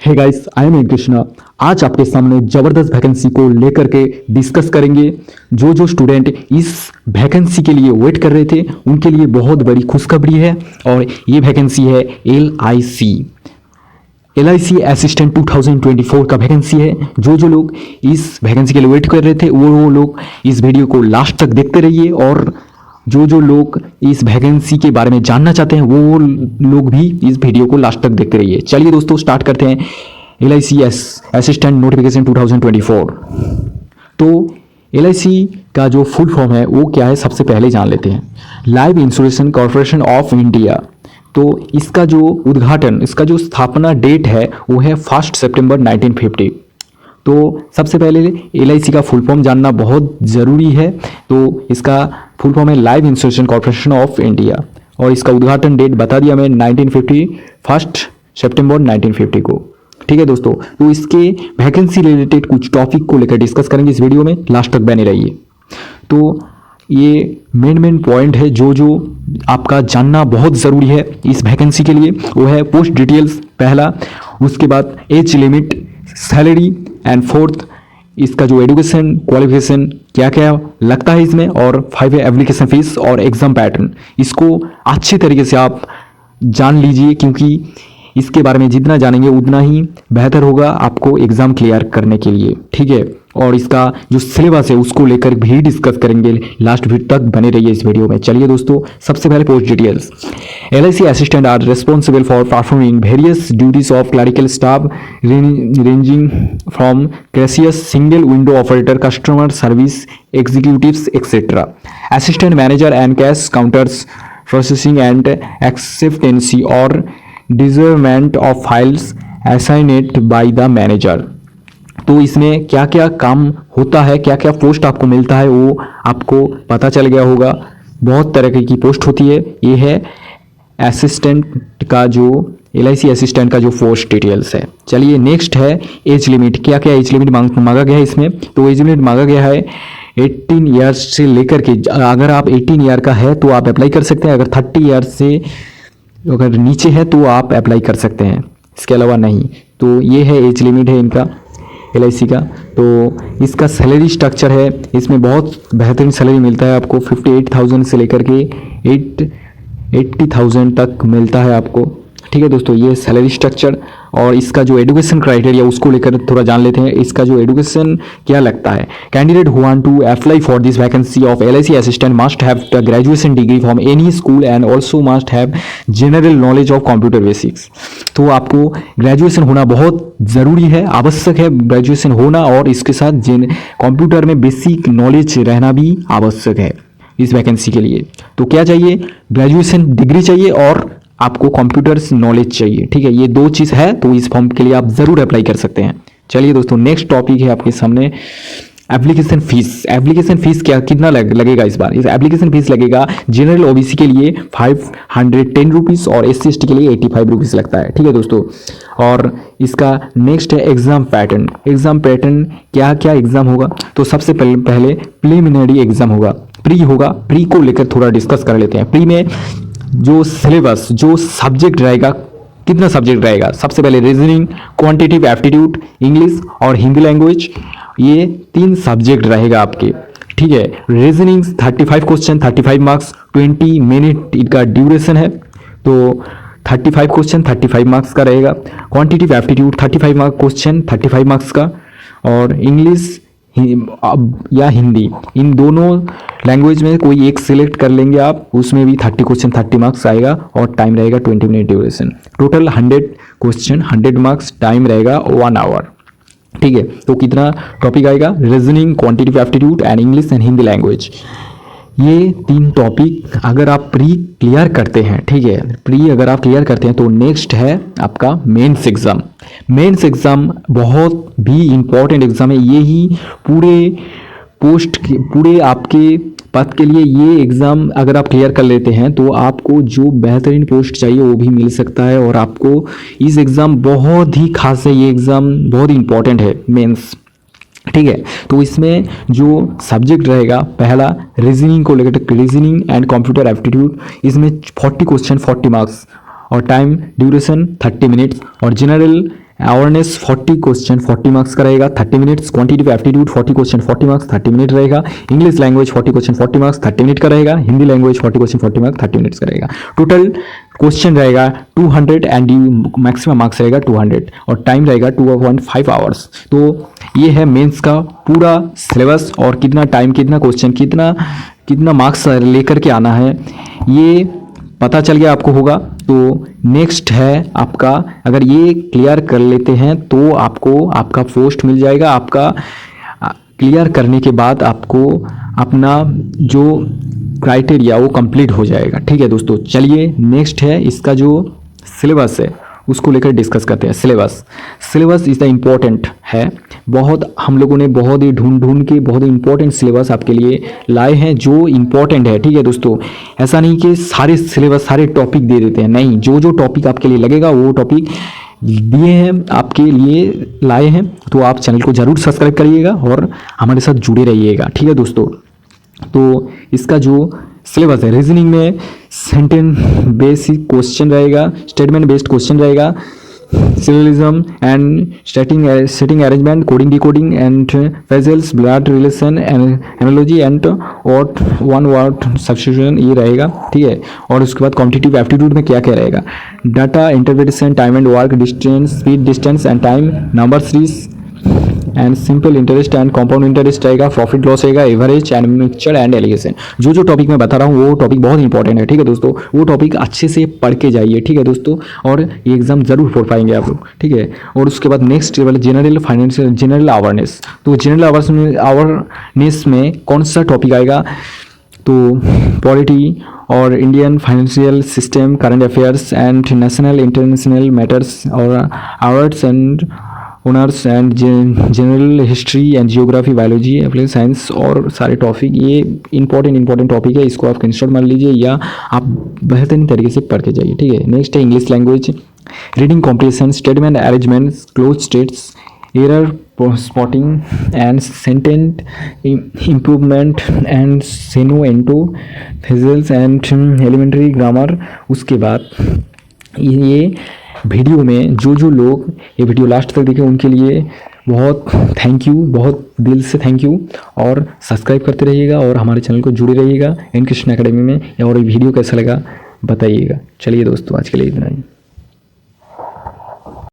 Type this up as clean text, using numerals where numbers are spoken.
Hey guys, I am Krishna. आज आपके सामने जबरदस्त वैकेंसी को लेकर के डिस्कस करेंगे। जो स्टूडेंट इस वैकेंसी के लिए वेट कर रहे थे उनके लिए बहुत बड़ी खुशखबरी है और ये वैकेंसी है LIC असिस्टेंट 2024 का वैकेंसी है। जो लोग इस वैकेंसी के लिए वेट कर रहे थे वो लोग इस वीडियो को लास्ट तक देखते रहिए और जो लोग इस वैकेंसी के बारे में जानना चाहते हैं वो लोग भी इस वीडियो को लास्ट तक देखते रहिए। चलिए दोस्तों, स्टार्ट करते हैं LIC असिस्टेंट नोटिफिकेशन 2024। तो LIC का जो फुल फॉर्म है वो क्या है, सबसे पहले जान लेते हैं। Life insurance corporation of India. तो इसका जो उद्घाटन, इसका जो स्थापना डेट है वो है 1 सितंबर 1950। तो सबसे पहले LIC का फुल फॉर्म जानना बहुत ज़रूरी है। तो इसका फुल फॉर्म है life insurance corporation of India और इसका उद्घाटन डेट बता दिया मैं 1950, 1 सितंबर 1950 को। ठीक है दोस्तों, तो इसके वैकेंसी रिलेटेड कुछ टॉपिक को लेकर डिस्कस करेंगे इस वीडियो में, लास्ट तक बने रहिए। तो ये मेन पॉइंट है जो आपका जानना बहुत ज़रूरी है इस वैकेंसी के लिए, वो है पोस्ट डिटेल्स पहला, उसके बाद age limit, salary and fourth इसका जो एजुकेशन क्वालिफिकेशन क्या क्या लगता है इसमें, और 5 एप्लीकेशन फीस और एग्जाम पैटर्न। इसको अच्छी तरीके से आप जान लीजिए क्योंकि इसके बारे में जितना जानेंगे उतना ही बेहतर होगा आपको एग्जाम क्लियर करने के लिए। ठीक है, और इसका जो सिलेबस है उसको लेकर भी डिस्कस करेंगे, लास्ट वीडियो तक बने रहिए इस वीडियो में। चलिए दोस्तों, सबसे पहले post details. LIC assistant are responsible for performing various duties of clerical staff ranging from cashiers, single window operator, customer service executives etcetera, assistant manager and cash counters, processing and acceptance और disbursement of files assigned by the manager. तो इसमें क्या क्या काम होता है, क्या क्या पोस्ट आपको मिलता है वो आपको पता चल गया होगा। बहुत तरह की पोस्ट होती है। ये है असिस्टेंट का जो LIC असिस्टेंट का जो पोस्ट डिटेल्स है। चलिए नेक्स्ट है एज लिमिट। क्या क्या एज लिमिट मांगा गया है इसमें? तो एज लिमिट मांगा गया है 18 ईयर्स से लेकर के, अगर आप 18 ईयर का है तो आप अप्लाई कर सकते हैं, अगर 30 ईयर्स से अगर नीचे है तो आप अप्लाई कर सकते हैं, इसके अलावा नहीं। तो ये है एज लिमिट है इनका LIC का। तो इसका सैलरी स्ट्रक्चर है, इसमें बहुत बेहतरीन सैलरी मिलता है आपको, 58,000 से लेकर के 80,000 तक मिलता है आपको। ठीक है दोस्तों, ये सैलरी स्ट्रक्चर। और इसका जो एजुकेशन क्राइटेरिया उसको लेकर थोड़ा जान लेते हैं। इसका जो एजुकेशन क्या लगता है, candidate who want to apply for this vacancy of LIC assistant must have the graduation degree from any school and also must have general knowledge of computer basics. तो आपको ग्रेजुएशन होना बहुत ज़रूरी है, आवश्यक है ग्रेजुएशन होना, और इसके साथ कंप्यूटर में बेसिक नॉलेज रहना भी आवश्यक है इस वैकेंसी के लिए। तो क्या चाहिए, ग्रेजुएशन डिग्री चाहिए और आपको कंप्यूटर्स नॉलेज चाहिए। ठीक है, ये दो चीज़ है, तो इस फॉर्म के लिए आप ज़रूर अप्लाई कर सकते हैं। चलिए दोस्तों, नेक्स्ट टॉपिक है आपके सामने एप्लीकेशन फीस। एप्लीकेशन फीस क्या कितना लगेगा इस बार? इस एप्लीकेशन फीस लगेगा जनरल OBC के लिए 510 रुपीज़ और SC/ST के लिए 85 रुपीज़ लगता है। ठीक है दोस्तों, और इसका नेक्स्ट है एग्ज़ाम पैटर्न। एग्ज़ाम पैटर्न क्या क्या एग्ज़ाम होगा? तो सबसे पहले प्रिलिमिनरी एग्ज़ाम होगा, प्री होगा। प्री को लेकर थोड़ा डिस्कस कर लेते हैं। प्री में जो सिलेबस, जो सब्जेक्ट रहेगा, कितना सब्जेक्ट रहेगा? सबसे पहले रीजनिंग, क्वांटिटेटिव एप्टीट्यूड, इंग्लिश और हिंदी लैंग्वेज, ये 3 सब्जेक्ट रहेगा आपके। ठीक है, रीजनिंग 35 क्वेश्चन, 35 मार्क्स, 20 मिनट इनका ड्यूरेशन है। तो 35 क्वेश्चन 35 मार्क्स का रहेगा। Quantitative aptitude 35 marks question 35 marks का, और इंग्लिश या हिंदी, इन दोनों लैंग्वेज में कोई एक सिलेक्ट कर लेंगे आप, उसमें भी 30 क्वेश्चन 30 मार्क्स आएगा और टाइम रहेगा 20 minute duration. Total 100 question 100 marks, time रहेगा 1 आवर। ठीक है, तो कितना टॉपिक आएगा? Reasoning, quantitative aptitude and English and Hindi language. ये 3 टॉपिक अगर आप प्री क्लियर करते हैं, ठीक है, प्री अगर आप क्लियर करते हैं तो नेक्स्ट है आपका मेंस एग्ज़ाम। मेंस एग्ज़ाम बहुत भी इम्पॉर्टेंट एग्ज़ाम है। ये ही पूरे आपके पद के लिए ये एग्ज़ाम अगर आप क्लियर कर लेते हैं तो आपको जो बेहतरीन पोस्ट चाहिए वो भी मिल सकता है, और आपको इस एग्ज़ाम बहुत ही खास है, ये एग्ज़ाम बहुत ही इम्पॉर्टेंट है मेंस। ठीक है, तो इसमें जो सब्जेक्ट रहेगा पहला रीजनिंग को लेकर, रीजनिंग एंड कंप्यूटर एप्टीट्यूड, इसमें 40 क्वेश्चन 40 मार्क्स और टाइम ड्यूरेशन 30 मिनट्स, और जनरल अवेयरनेस 40 क्वेश्चन 40 मार्क्स का रहेगा 30 minutes. Quantitative aptitude 40 question 40 marks 30 minute रहेगा। English language 40 question 40 marks 30 minute का रहेगा। Hindi language 40 question 40 marks 30 minutes का रहेगा। टोटल क्वेश्चन रहेगा 200 एंड मैक्सिमम मार्क्स रहेगा 200 और टाइम रहेगा 2.5 आवर्स। तो ये है मेंस का पूरा सिलेबस और कितना टाइम, कितना क्वेश्चन, कितना मार्क्स लेकर के आना है ये पता चल गया आपको होगा। तो नेक्स्ट है आपका, अगर ये क्लियर कर लेते हैं तो आपको आपका पोस्ट मिल जाएगा। आपका क्लियर करने के बाद आपको अपना जो क्राइटेरिया वो कंप्लीट हो जाएगा। ठीक है दोस्तों, चलिए नेक्स्ट है इसका जो सिलेबस है उसको लेकर डिस्कस करते हैं। सिलेबस इज द इम्पोर्टेंट है। बहुत हम लोगों ने बहुत ही ढूंढ के बहुत ही इंपॉर्टेंट सिलेबस आपके लिए लाए हैं जो इम्पोर्टेंट है। ठीक है दोस्तों, ऐसा नहीं कि सारे सिलेबस सारे टॉपिक दे देते हैं, नहीं, जो जो टॉपिक आपके लिए लगेगा वो टॉपिक दिए हैं आपके लिए लाए हैं। तो आप चैनल को जरूर सब्सक्राइब करिएगा और हमारे साथ जुड़े रहिएगा। ठीक है दोस्तों, तो इसका जो सिलेबस है, रीजनिंग में सेंटेंस बेसिक क्वेश्चन रहेगा, स्टेटमेंट बेस्ड क्वेश्चन रहेगा, syllogism and setting arrangement, coding decoding and phrases, blood relation, analogy and और वन वर्ड सब्स्टिट्यूशन ये रहेगा। ठीक है, और उसके बाद कॉम्पिटिटिव एप्टीट्यूड में क्या क्या रहेगा, data interpretation, time and work, distance, speed, distance and time, number series and simple interest and compound interest रहेगा, प्रॉफिट लॉस रहेगा, average and mixture and allegation. जो जो टॉपिक मैं बता रहा हूँ वो टॉपिक बहुत इंपॉर्टेंट है। ठीक है दोस्तों, वो टॉपिक अच्छे से पढ़ के जाइए। ठीक है दोस्तों, और ये एग्जाम जरूर पढ़ पाएंगे आप लोग। ठीक है, और उसके बाद next level general financial general awareness. तो जनरल अवेयरनेस में कौन सा टॉपिक आएगा, तो पॉलिटी और Indian financial system, current affairs and national international matters और awards and honours and general history and geography, biology, applied science और सारे टॉपिक ये इंपॉर्टेंट टॉपिक है। इसको आप स्क्रीनशॉट मार लीजिए या आप बेहतरीन तरीके से पढ़ के जाइए। ठीक है, नेक्स्ट है English language, reading comprehension, statement arrangement, cloze tests, error spotting and sentence improvement and synonyms antonyms phrases and elementary grammar. उसके बाद ये वीडियो में जो लोग ये वीडियो लास्ट तक देखें उनके लिए बहुत थैंक यू, बहुत दिल से थैंक यू। और सब्सक्राइब करते रहिएगा और हमारे चैनल को जुड़े रहिएगा एन कृष्ण एकेडमी में। और ये वीडियो कैसा लगा बताइएगा। चलिए दोस्तों, आज के लिए इतना ही।